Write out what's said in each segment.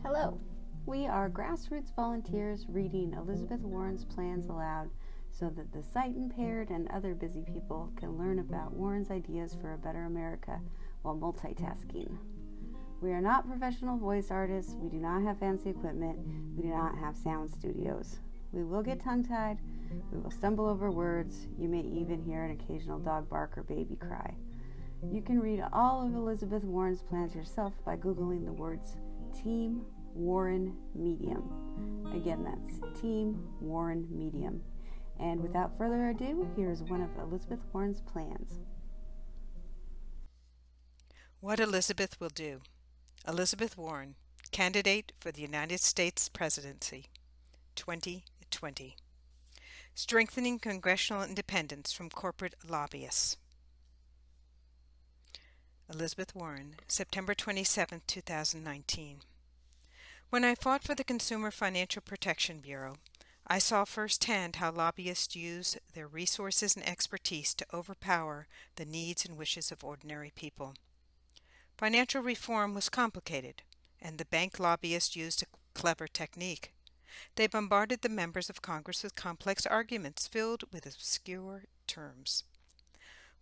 Hello, we are grassroots volunteers reading Elizabeth Warren's plans aloud so that the sight impaired and other busy people can learn about Warren's ideas for a better America while multitasking. We are not professional voice artists, we do not have fancy equipment, we do not have sound studios. We will get tongue-tied, we will stumble over words, you may even hear an occasional dog bark or baby cry. You can read all of Elizabeth Warren's plans yourself by Googling the words Team Warren Medium. Again, that's Team Warren Medium. And without further ado, here's one of Elizabeth Warren's plans. What Elizabeth will do. Elizabeth Warren, candidate for the United States presidency, 2020. Strengthening congressional independence from corporate lobbyists. Elizabeth Warren, September 27, 2019. When I fought for the Consumer Financial Protection Bureau, I saw firsthand how lobbyists use their resources and expertise to overpower the needs and wishes of ordinary people. Financial reform was complicated, and the bank lobbyists used a clever technique. They bombarded the members of Congress with complex arguments filled with obscure terms.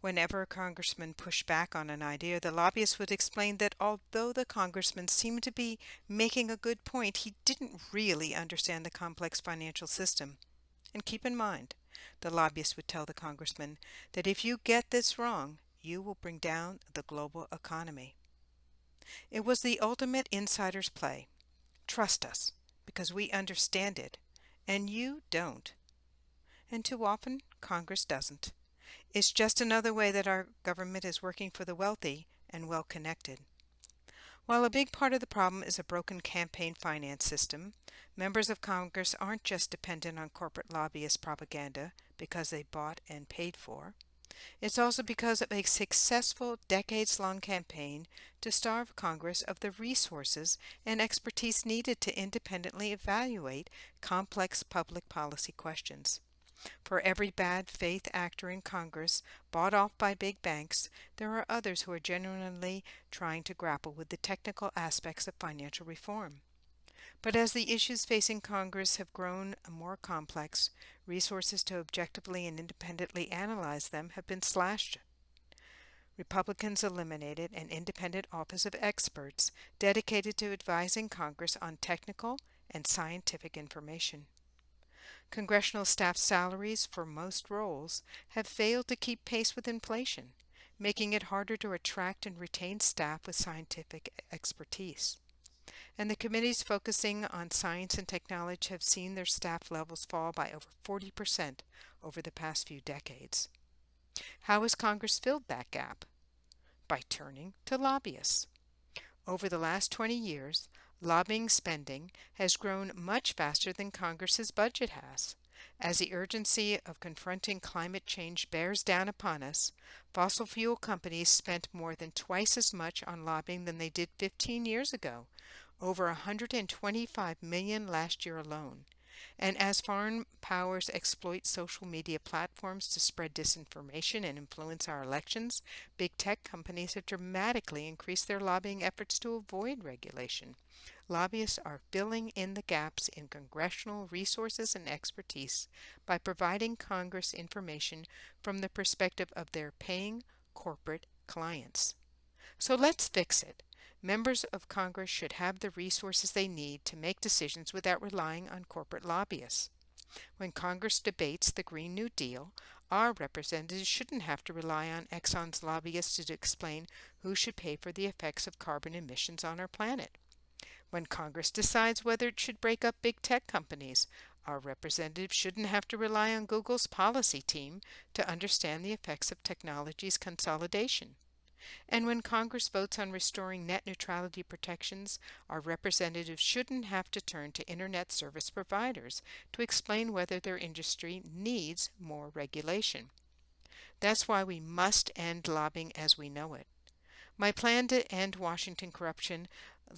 Whenever a congressman pushed back on an idea, the lobbyist would explain that although the congressman seemed to be making a good point, he didn't really understand the complex financial system. And keep in mind, the lobbyist would tell the congressman that if you get this wrong, you will bring down the global economy. It was the ultimate insider's play. Trust us, because we understand it, and you don't. And too often, Congress doesn't. It's just another way that our government is working for the wealthy and well-connected. While a big part of the problem is a broken campaign finance system, members of Congress aren't just dependent on corporate lobbyist propaganda because they bought and paid for. It's also because of a successful decades-long campaign to starve Congress of the resources and expertise needed to independently evaluate complex public policy questions. For every bad faith actor in Congress bought off by big banks, there are others who are genuinely trying to grapple with the technical aspects of financial reform. But as the issues facing Congress have grown more complex, resources to objectively and independently analyze them have been slashed. Republicans eliminated an independent office of experts dedicated to advising Congress on technical and scientific information. Congressional staff salaries for most roles have failed to keep pace with inflation, making it harder to attract and retain staff with scientific expertise. And the committees focusing on science and technology have seen their staff levels fall by over 40% over the past few decades. How has Congress filled that gap? By turning to lobbyists. Over the last 20 years, lobbying spending has grown much faster than Congress's budget has. As the urgency of confronting climate change bears down upon us, fossil fuel companies spent more than twice as much on lobbying than they did 15 years ago, over $125 million last year alone. And as foreign powers exploit social media platforms to spread disinformation and influence our elections, big tech companies have dramatically increased their lobbying efforts to avoid regulation. Lobbyists are filling in the gaps in congressional resources and expertise by providing Congress information from the perspective of their paying corporate clients. So let's fix it. Members of Congress should have the resources they need to make decisions without relying on corporate lobbyists. When Congress debates the Green New Deal, our representatives shouldn't have to rely on Exxon's lobbyists to explain who should pay for the effects of carbon emissions on our planet. When Congress decides whether it should break up big tech companies, our representatives shouldn't have to rely on Google's policy team to understand the effects of technology's consolidation. And when Congress votes on restoring net neutrality protections, our representatives shouldn't have to turn to Internet service providers to explain whether their industry needs more regulation. That's why we must end lobbying as we know it. My plan to end Washington corruption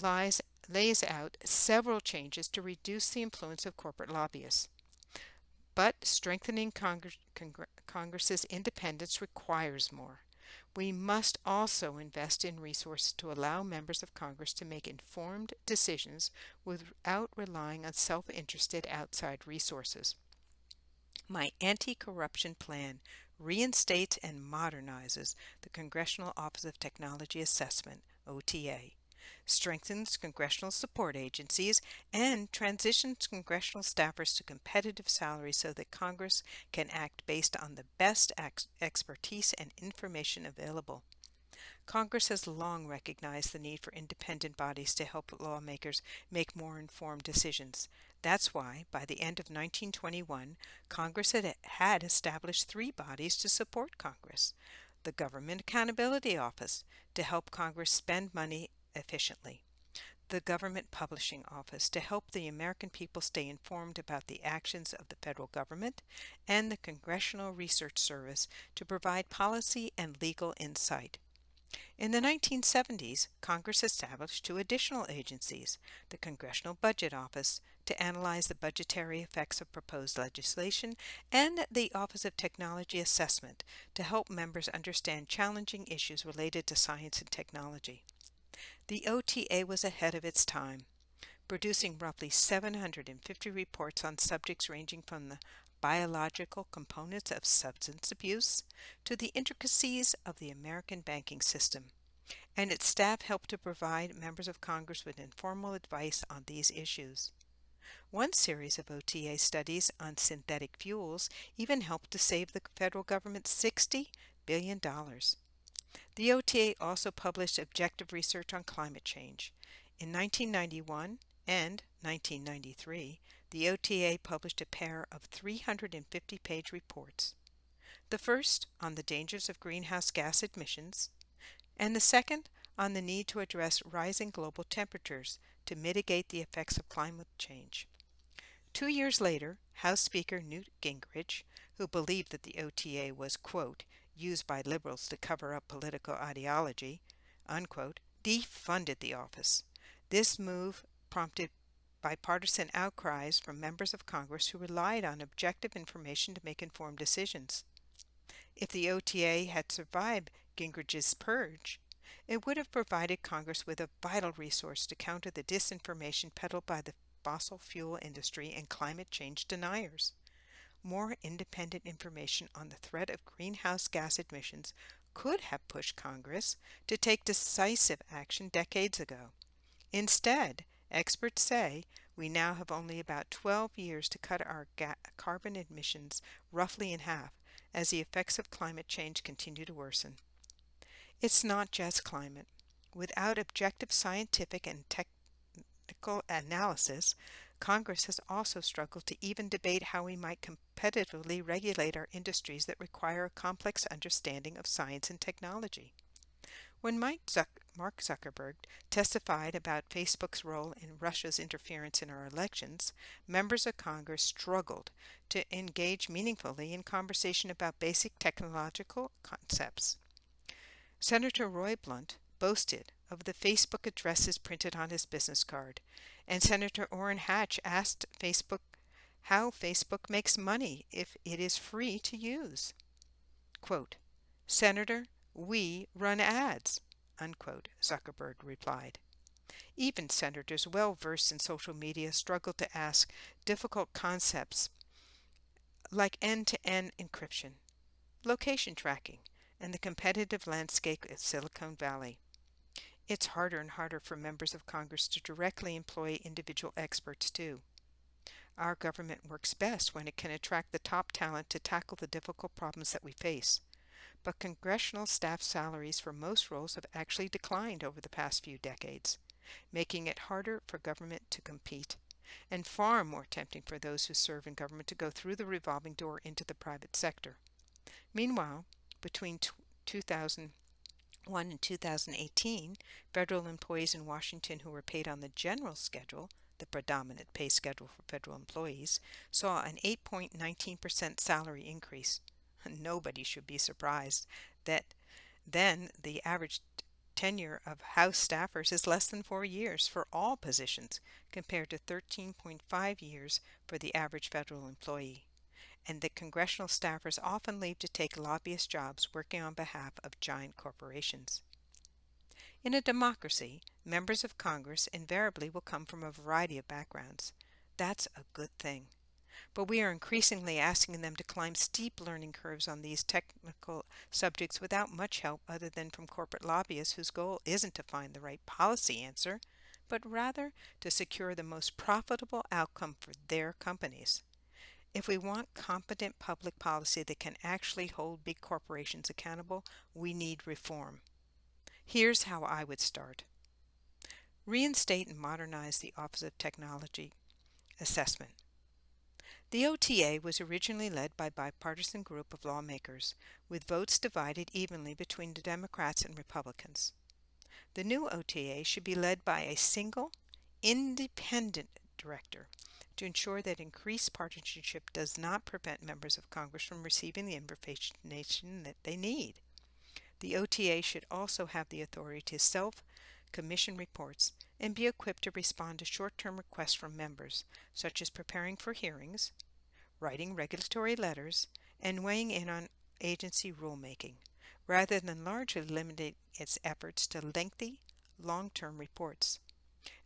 lays out several changes to reduce the influence of corporate lobbyists. But strengthening Congress's independence requires more. We must also invest in resources to allow members of Congress to make informed decisions without relying on self-interested outside resources. My anti-corruption plan reinstates and modernizes the Congressional Office of Technology Assessment, OTA, strengthens congressional support agencies, and transitions congressional staffers to competitive salaries so that Congress can act based on the best expertise and information available. Congress has long recognized the need for independent bodies to help lawmakers make more informed decisions. That's why, by the end of 1921, Congress had established three bodies to support Congress: the Government Accountability Office, to help Congress spend money efficiently; the Government Publishing Office, to help the American people stay informed about the actions of the federal government; and the Congressional Research Service, to provide policy and legal insight. In the 1970s, Congress established two additional agencies: the Congressional Budget Office, to analyze the budgetary effects of proposed legislation, and the Office of Technology Assessment, to help members understand challenging issues related to science and technology. The OTA was ahead of its time, producing roughly 750 reports on subjects ranging from the biological components of substance abuse to the intricacies of the American banking system, and its staff helped to provide members of Congress with informal advice on these issues. One series of OTA studies on synthetic fuels even helped to save the federal government $60 billion. The OTA also published objective research on climate change. In 1991 and 1993, the OTA published a pair of 350-page reports: the first on the dangers of greenhouse gas emissions, and the second on the need to address rising global temperatures to mitigate the effects of climate change. 2 years later, House Speaker Newt Gingrich, who believed that the OTA was, quote, used by liberals to cover up political ideology, unquote, defunded the office. This move prompted bipartisan outcries from members of Congress who relied on objective information to make informed decisions. If the OTA had survived Gingrich's purge, it would have provided Congress with a vital resource to counter the disinformation peddled by the fossil fuel industry and climate change deniers. More independent information on the threat of greenhouse gas emissions could have pushed Congress to take decisive action decades ago. Instead, experts say we now have only about 12 years to cut our carbon emissions roughly in half as the effects of climate change continue to worsen. It's not just climate. Without objective scientific and technical analysis, Congress has also struggled to even debate how we might competitively regulate our industries that require a complex understanding of science and technology. When Mark Zuckerberg testified about Facebook's role in Russia's interference in our elections, members of Congress struggled to engage meaningfully in conversation about basic technological concepts. Senator Roy Blunt boasted of the Facebook addresses printed on his business card, and Senator Orrin Hatch asked Facebook how Facebook makes money if it is free to use. Quote, "Senator, we run ads," unquote, Zuckerberg replied. Even senators well versed in social media struggle to ask difficult concepts like end-to-end encryption, location tracking, and the competitive landscape of Silicon Valley. It's harder and harder for members of Congress to directly employ individual experts too. Our government works best when it can attract the top talent to tackle the difficult problems that we face. But congressional staff salaries for most roles have actually declined over the past few decades, making it harder for government to compete, and far more tempting for those who serve in government to go through the revolving door into the private sector. Meanwhile, between 2001 and 2018, federal employees in Washington who were paid on the general schedule, the predominant pay schedule for federal employees, saw an 8.19% salary increase. Nobody should be surprised that then the average tenure of House staffers is less than 4 years for all positions, compared to 13.5 years for the average federal employee. and that congressional staffers often leave to take lobbyist jobs working on behalf of giant corporations. In a democracy, members of Congress invariably will come from a variety of backgrounds. That's a good thing. But we are increasingly asking them to climb steep learning curves on these technical subjects without much help other than from corporate lobbyists whose goal isn't to find the right policy answer, but rather to secure the most profitable outcome for their companies. If we want competent public policy that can actually hold big corporations accountable, we need reform. Here's how I would start. Reinstate and modernize the Office of Technology Assessment. The OTA was originally led by a bipartisan group of lawmakers, with votes divided evenly between the Democrats and Republicans. The new OTA should be led by a single, independent director to ensure that increased partisanship does not prevent members of Congress from receiving the information that they need. The OTA should also have the authority to self-commission reports and be equipped to respond to short-term requests from members, such as preparing for hearings, writing regulatory letters, and weighing in on agency rulemaking, rather than largely limiting its efforts to lengthy, long-term reports.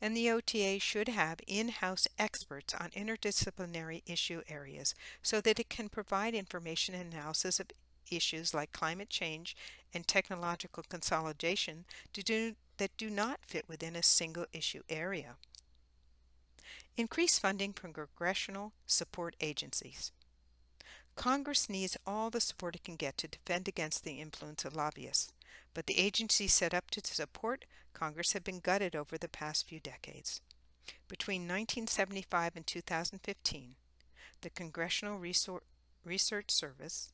And the OTA should have in-house experts on interdisciplinary issue areas so that it can provide information and analysis of issues like climate change and technological consolidation that do not fit within a single issue area. Increase funding from congressional support agencies. Congress needs all the support it can get to defend against the influence of lobbyists, but the agencies set up to support Congress have been gutted over the past few decades. Between 1975 and 2015, the Congressional Research Service,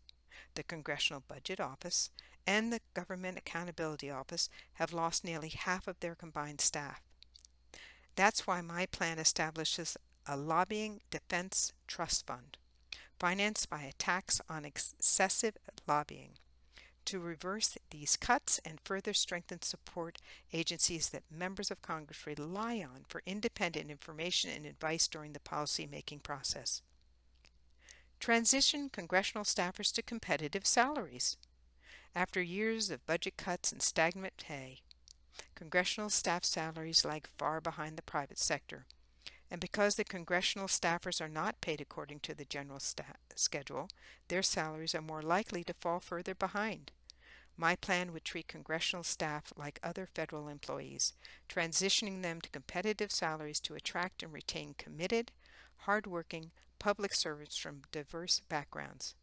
the Congressional Budget Office, and the Government Accountability Office have lost nearly half of their combined staff. That's why my plan establishes a lobbying defense trust fund, financed by a tax on excessive lobbying, to reverse these cuts and further strengthen support agencies that members of Congress rely on for independent information and advice during the policy-making process. Transition congressional staffers to competitive salaries. After years of budget cuts and stagnant pay, congressional staff salaries lag far behind the private sector. And because the congressional staffers are not paid according to the general schedule, their salaries are more likely to fall further behind. My plan would treat congressional staff like other federal employees, transitioning them to competitive salaries to attract and retain committed, hardworking public servants from diverse backgrounds.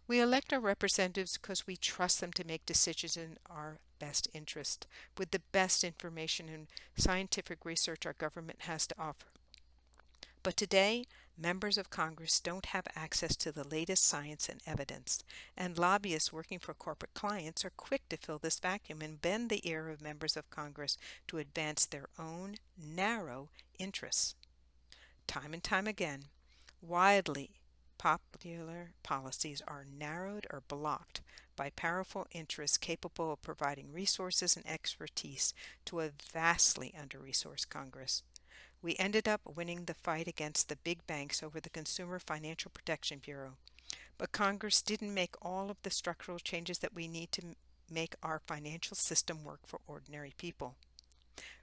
We elect our representatives because we trust them to make decisions in our best interest, with the best information and scientific research our government has to offer. But today, members of Congress don't have access to the latest science and evidence, and lobbyists working for corporate clients are quick to fill this vacuum and bend the ear of members of Congress to advance their own narrow interests. Time and time again, widely popular policies are narrowed or blocked by powerful interests capable of providing resources and expertise to a vastly under-resourced Congress. We ended up winning the fight against the big banks over the Consumer Financial Protection Bureau, but Congress didn't make all of the structural changes that we need to make our financial system work for ordinary people.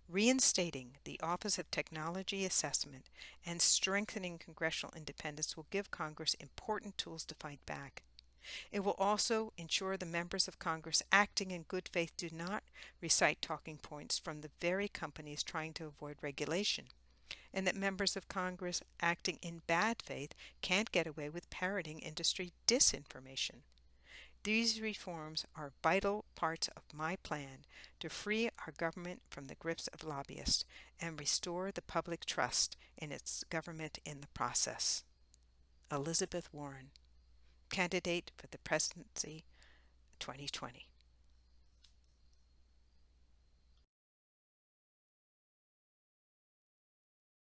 Reinstating the Office of Technology Assessment and strengthening congressional independence will give Congress important tools to fight back. It will also ensure the members of Congress acting in good faith do not recite talking points from the very companies trying to avoid regulation, and that members of Congress acting in bad faith can't get away with parroting industry disinformation. These reforms are vital parts of my plan to free our government from the grips of lobbyists and restore the public trust in its government in the process. Elizabeth Warren, candidate for the presidency 2020.